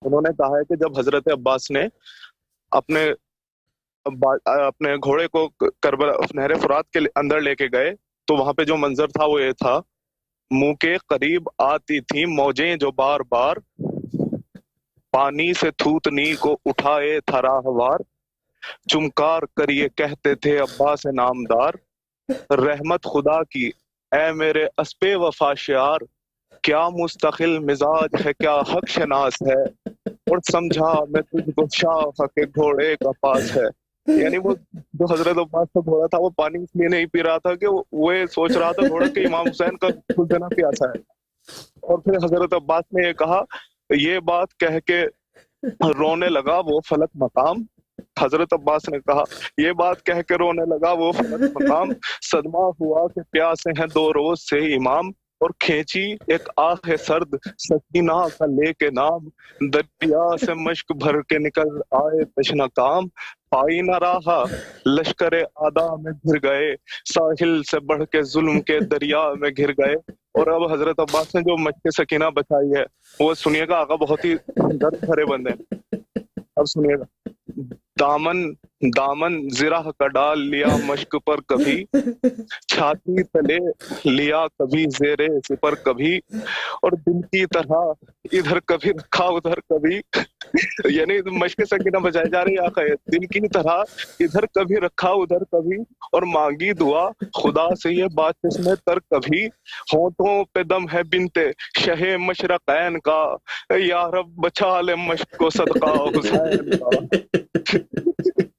انہوں نے کہا ہے کہ جب حضرت عباس نے اپنے اپنے گھوڑے کو کربلا نہر فرات کے اندر لے کے گئے تو وہاں پہ جو منظر تھا وہ یہ تھا، منہ کے قریب آتی تھی موجیں جو بار بار، پانی سے تھوتنی کو اٹھائے تھا راہوار، چمکار کر یہ کہتے تھے عباس نامدار، رحمت خدا کی اے میرے اسپے وفا شیار، کیا مستقل مزاج ہے کیا حق شناس ہے، اور سمجھا میں تجھ کو شاہ کے گھوڑے کا پاس ہے۔ یعنی وہ جو حضرت عباس کا گھوڑا تھا وہ پانی اس لیے نہیں پی رہا تھا کہ وہ یہ سوچ رہا تھا گھوڑا کہ امام حسین کا کچھ دینا پیاسا ہے۔ اور پھر حضرت عباس نے یہ کہا، یہ بات کہہ کے رونے لگا وہ فلک مقام، حضرت عباس نے کہا یہ بات کہہ کے رونے لگا وہ فلک مقام، صدمہ ہوا کہ پیاسے ہیں دو روز سے امام، اور کھینچی ایک آہ سرد سکینہ کا لے کے نام، دریا سے مشک بھر کے نکل آئے تشنہ کام، پائی نہ رہا لشکر آدھا میں گھر گئے، ساحل سے بڑھ کے ظلم کے دریا میں گھر گئے۔ اور اب حضرت عباس نے جو مشک سکینہ بچائی ہے وہ سنیے گا، آقا بہت ہی درد بھرے بندے ہیں، اب سنیے گا۔ دامن دامن زرہ کا ڈال لیا مشک پر کبھی، چھاتی تلے لیا کبھی زیرے سپر کبھی، اور دل کی طرح ادھر کبھی رکھا ادھر کبھی، یعنی مشق سکینہ بجائے جا رہی آقا ہے، دل کی طرح ادھر کبھی رکھا ادھر کبھی، اور مانگی دعا خدا سے یہ بات جس میں تر کبھی، ہونٹوں پہ دم ہے بنتے شہ مشرقین کا، یا رب بچا لے مشق کو صدقہ حسین کا۔